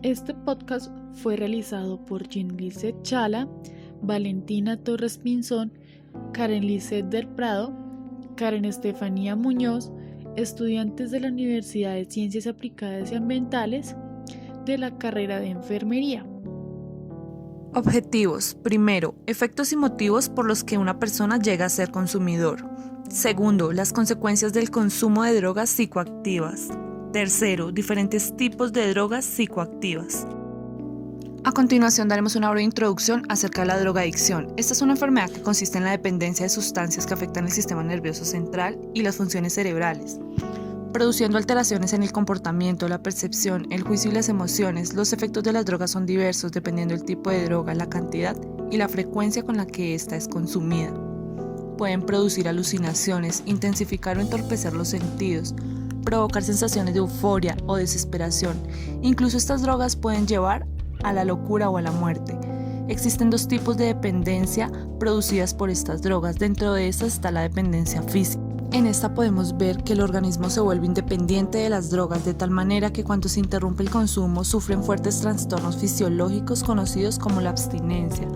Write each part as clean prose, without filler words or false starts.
Este podcast fue realizado por Jean Lizeth Chala, Valentina Torres Pinzón, Karen Lizeth del Prado, Karen Estefanía Muñoz, estudiantes de la Universidad de Ciencias Aplicadas y Ambientales de la carrera de Enfermería. Objetivos. Primero, efectos y motivos por los que una persona llega a ser consumidor. Segundo, las consecuencias del consumo de drogas psicoactivas. Tercero, diferentes tipos de drogas psicoactivas. A continuación daremos una breve introducción acerca de la drogadicción. Esta es una enfermedad que consiste en la dependencia de sustancias que afectan el sistema nervioso central y las funciones cerebrales, produciendo alteraciones en el comportamiento, la percepción, el juicio y las emociones. Los efectos de las drogas son diversos dependiendo del tipo de droga, la cantidad y la frecuencia con la que ésta es consumida. Pueden producir alucinaciones, intensificar o entorpecer los sentidos, provocar sensaciones de euforia o desesperación. Incluso estas drogas pueden llevar a la locura o a la muerte. Existen dos tipos de dependencia producidas por estas drogas. Dentro de estas está la dependencia física. En esta podemos ver que el organismo se vuelve independiente de las drogas de tal manera que cuando se interrumpe el consumo sufren fuertes trastornos fisiológicos conocidos como la abstinencia.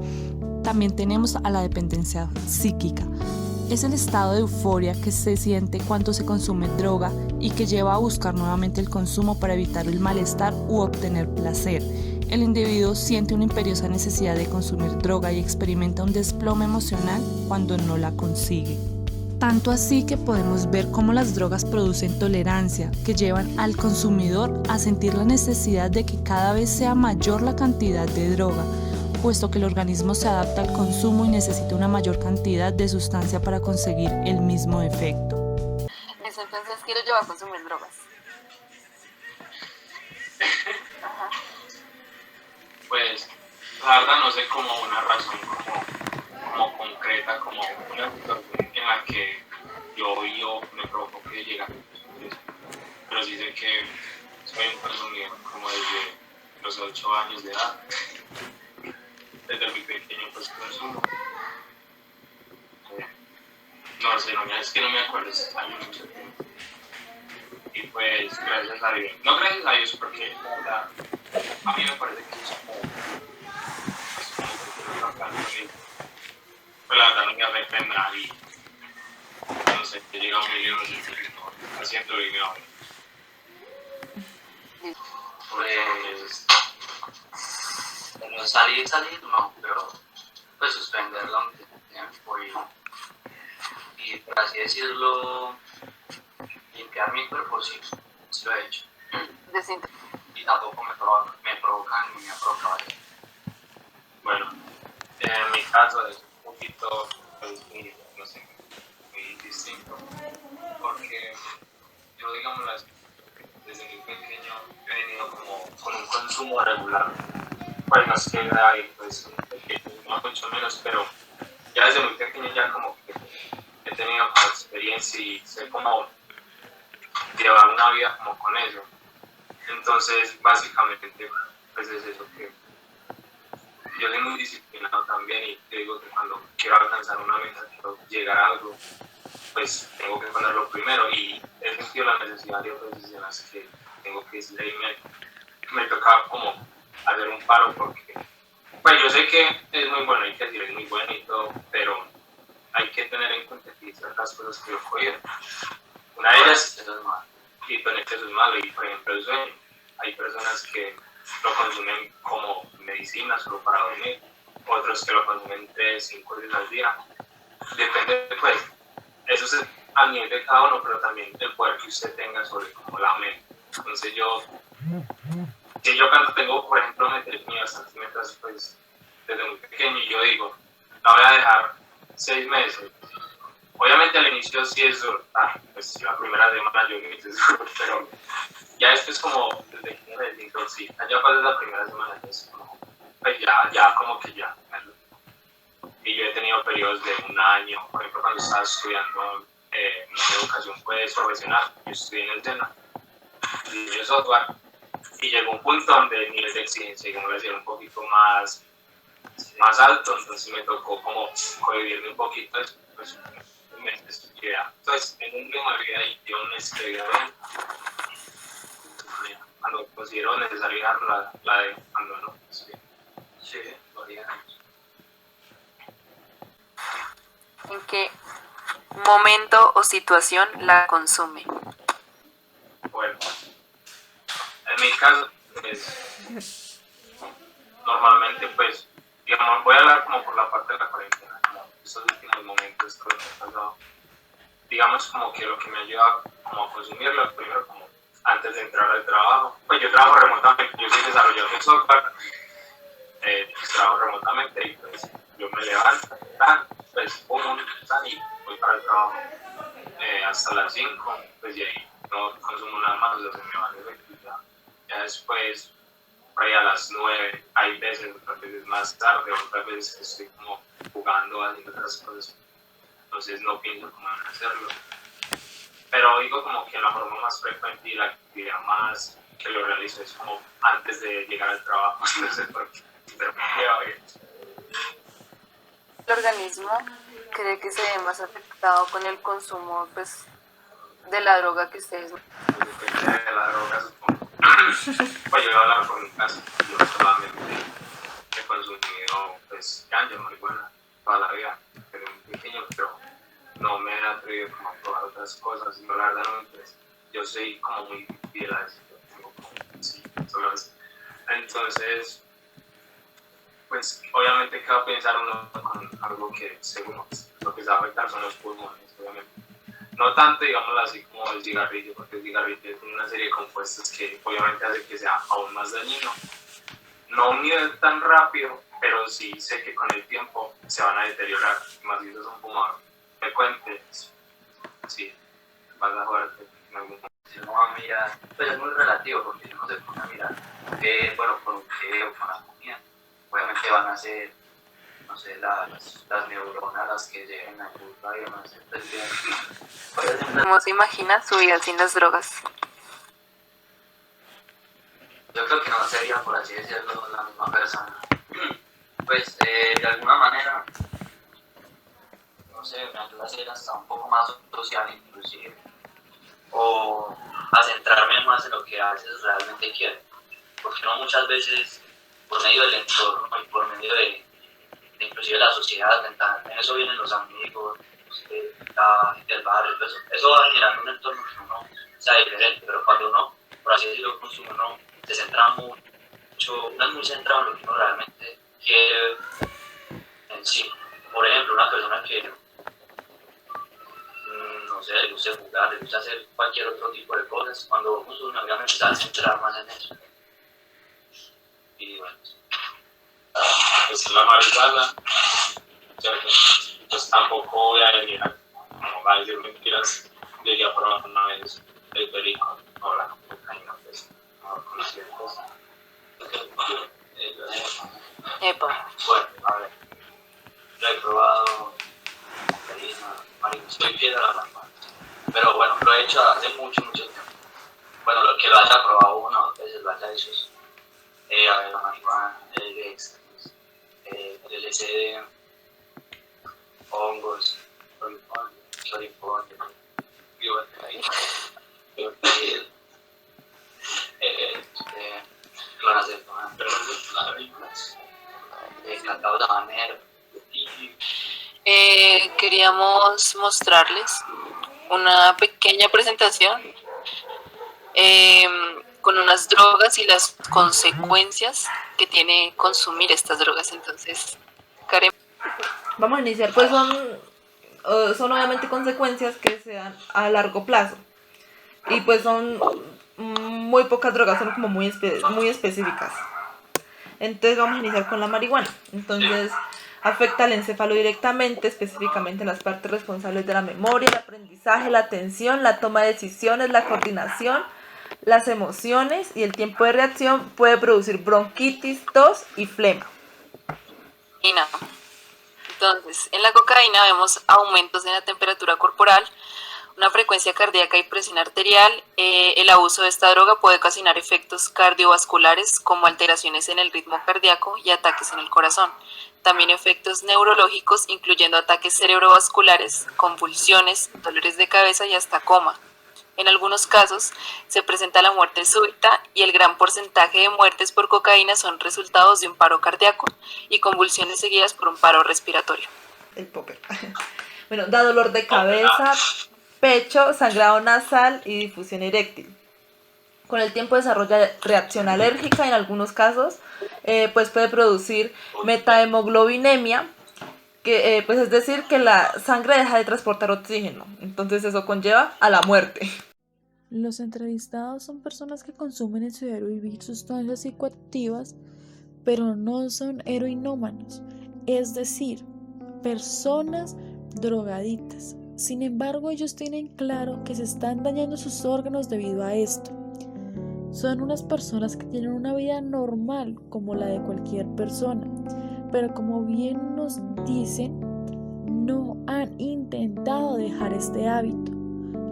También tenemos a la dependencia psíquica. Es el estado de euforia que se siente cuando se consume droga y que lleva a buscar nuevamente el consumo para evitar el malestar u obtener placer. El individuo siente una imperiosa necesidad de consumir droga y experimenta un desplome emocional cuando no la consigue. Tanto así que podemos ver cómo las drogas producen tolerancia, que llevan al consumidor a sentir la necesidad de que cada vez sea mayor la cantidad de droga, puesto que el organismo se adapta al consumo y necesita una mayor cantidad de sustancia para conseguir el mismo efecto. Entonces quiero yo a consumir drogas. Ajá. Pues la verdad no sé como una razón como concreta, como una situación en la que yo me provoco que llegue a consumir eso. Pero sí sé que soy un consumidor como desde los 8 años de edad. Desde muy pequeño pues consumo. No sé, es que no me acuerdo hace mucho tiempo. Y pues gracias a Dios, no gracias a Dios porque la verdad a mí me parece que es como pues la verdad no me afecta en nada y no sé, que llega a 1 millón haciendo dinero. Pues no salir no, pero pues suspenderlo un tiempo y por así decirlo, limpiar mi cuerpo, sí lo he hecho. Y tampoco me provocan ni me ha provocado eso. Bueno, en mi caso es un poquito, pues, no sé, muy distinto, porque yo, digamos, desde muy pequeño he venido como con un consumo regular. Pues no es que hay, pues, no mucho menos, pero ya desde muy pequeño ya como que he tenido como experiencia y sé cómo llevar una vida como con eso. Entonces, básicamente, pues es eso que yo soy muy disciplinado también y te digo que cuando quiero alcanzar una meta, quiero llegar a algo, pues tengo que ponerlo primero y he sentido la necesidad de otras veces en las que tengo que decirle y me toca como hacer un paro porque pues yo sé que es muy bueno, hay que decir es muy bueno y todo, pero hay que tener en cuenta que hay ciertas cosas que yo cogido. Una de ellas es malo y con eso es malo y por ejemplo el sueño. Hay personas que lo consumen como medicina solo para dormir, otros que lo consumen 3-5 veces al día. Depende, pues, eso es a nivel de cada uno, pero también el poder que usted tenga sobre como la mente. Entonces yo cuando tengo, por ejemplo, bastantes metas, pues, desde muy pequeño, y yo digo, la voy a dejar 6 meses. Obviamente al inicio sí es duro, pues la primera semana yo me hice duro, pero ya después como desde que me desintoxica, ya para la primera semana es como, pues ya como que ya. Y yo he tenido periodos de 1 año, por ejemplo cuando estaba estudiando una educación pues, profesional, yo estudié en el SENA, de software, y llegó un punto donde el nivel de exigencia yo me lo hacía un poquito más alto, entonces me tocó como cohibirme un poquito, pues, entonces en un ritmo de vida y yo me escribía bien, cuando considero necesario dejarlo, la dejo, cuando no, pues bien. Sí, podría. ¿En qué momento o situación la consume? Bueno, en mi caso, pues, normalmente, pues, digamos, voy a hablar como por la parte de la cuarentena, como estos últimos momentos que he pasado. Digamos como que lo que me ayuda como a consumirlo, primero como antes de entrar al trabajo, pues yo trabajo remotamente, yo soy desarrollador de software, pues, trabajo remotamente y pues yo me levanto, pues pum, y voy para el trabajo hasta las 5, pues y ahí no consumo nada más, o sea, se me va el efecto ya después, por ahí a las 9, hay veces, otras veces más tarde, otras veces estoy como jugando, haciendo otras cosas, entonces no pienso cómo hacerlo. Pero digo como que la forma más frecuente y la actividad más que lo realizo es como antes de llegar al trabajo, no sé por qué, pero me queda bien. ¿El organismo cree que se ve más afectado con el consumo, pues, de la droga que ustedes? Depende de la droga, supongo. Pues yo voy a hablar por mi caso, yo solamente he consumido pues ganja, marihuana, toda la vida, pero muy pequeño, pero no me he atrevido como a probar otras cosas, no, la verdad no me interesa. Yo soy como muy fiel a eso, yo tengo como, sí, solo eso. Entonces, pues obviamente que va a pensar uno con algo que según lo que se va a afectar son los pulmones, obviamente. No tanto, digámoslo así, como el cigarrillo, porque el cigarrillo tiene una serie de compuestos que obviamente hace que sea aún más dañino. No a un nivel tan rápido, pero sí sé que con el tiempo se van a deteriorar, más si sos un fumador frecuente, sí, vas a joderte en algún momento. Si uno va a mirar, pues es muy relativo porque si uno se pone a mirar, bueno, con qué o con la comida, obviamente van a ser, no sé, las neuronas las que lleguen a culpa y van a ser, pues bien. Por ejemplo, ¿Cómo se imagina su vida sin las drogas? yo creo que no sería, por así decirlo, la misma persona. Pues de alguna manera, no sé, me ayuda a ser hasta un poco más social inclusive, o a centrarme más en lo que a veces realmente quiero, porque no muchas veces por medio del entorno y por medio de inclusive la sociedad, en eso vienen los amigos, la gente del barrio, pues, eso va generando un entorno que uno sea diferente, pero cuando uno, por así decirlo, consume, uno se centra mucho, uno es muy centrado en lo que uno realmente quiere en sí. Por ejemplo, una persona que no sé, le gusta jugar, le gusta hacer cualquier otro tipo de cosas, cuando consume obviamente se va a centrar más en eso. Y bueno, Pues la marihuana, ¿cierto? Pues tampoco voy a venir como a decir mentiras, llegué a probar una vez el perico, o la cocaína, pues, no con ciertos. Epa. bueno, a ver, lo he probado, marihuana, soy fiel a la marihuana, pero bueno, lo he hecho hace mucho tiempo. Bueno, lo que lo haya probado una o dos veces, lo haya hecho, a ver, la marihuana, el éxtasis, el LSD, hongos, choripón, clonazepam, cacao de habanero. Queríamos mostrarles una pequeña presentación con unas drogas y las consecuencias que tiene consumir estas drogas. Entonces, Karen. Vamos a iniciar, pues son obviamente consecuencias que se dan a largo plazo. Y pues son muy pocas drogas, son como muy específicas. Entonces vamos a iniciar con la marihuana. Entonces afecta al encéfalo directamente, específicamente en las partes responsables de la memoria, el aprendizaje, la atención, la toma de decisiones, la coordinación, las emociones y el tiempo de reacción. Puede producir bronquitis, tos y flema. Entonces, en la cocaína vemos aumentos en la temperatura corporal, una frecuencia cardíaca y presión arterial. El abuso de esta droga puede ocasionar efectos cardiovasculares como alteraciones en el ritmo cardíaco y ataques en el corazón. También efectos neurológicos, incluyendo ataques cerebrovasculares, convulsiones, dolores de cabeza y hasta coma. En algunos casos se presenta la muerte súbita y el gran porcentaje de muertes por cocaína son resultados de un paro cardíaco y convulsiones seguidas por un paro respiratorio. El popper. Bueno, da dolor de cabeza, pecho, sangrado nasal y difusión eréctil. Con el tiempo desarrolla reacción alérgica y en algunos casos pues puede producir metahemoglobinemia, que pues es decir que la sangre deja de transportar oxígeno, entonces eso conlleva a la muerte. Los entrevistados son personas que consumen en su diario vivir sustancias psicoactivas, pero no son heroinómanos, es decir, personas drogadictas. Sin embargo, ellos tienen claro que se están dañando sus órganos debido a esto. Son unas personas que tienen una vida normal como la de cualquier persona, pero como bien nos dicen, no han intentado dejar este hábito,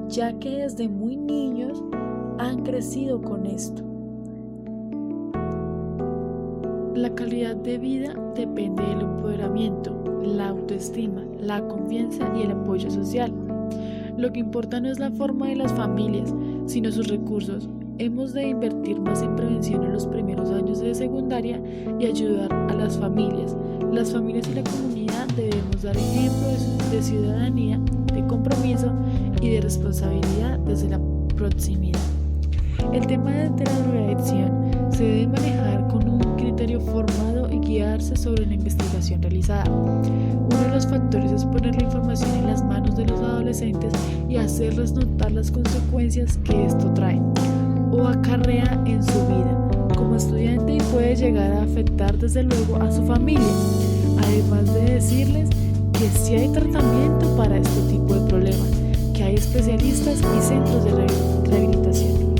ya que desde muy niños han crecido con esto. La calidad de vida depende del empoderamiento, la autoestima, la confianza y el apoyo social. Lo que importa no es la forma de las familias, sino sus recursos. Hemos de invertir más en prevención en los primeros años de secundaria y ayudar a las familias. Las familias y la comunidad debemos dar ejemplo de ciudadanía, de compromiso y de responsabilidad desde la proximidad. El tema de la drogadicción se debe manejar con un criterio formado y guiarse sobre la investigación realizada. Uno de los factores es poner la información en las manos de los adolescentes y hacerles notar las consecuencias que esto trae o acarrea en su vida como estudiante y puede llegar a afectar desde luego a su familia, además de decirles que sí hay tratamiento para este tipo de problemas, que hay especialistas y centros de rehabilitación.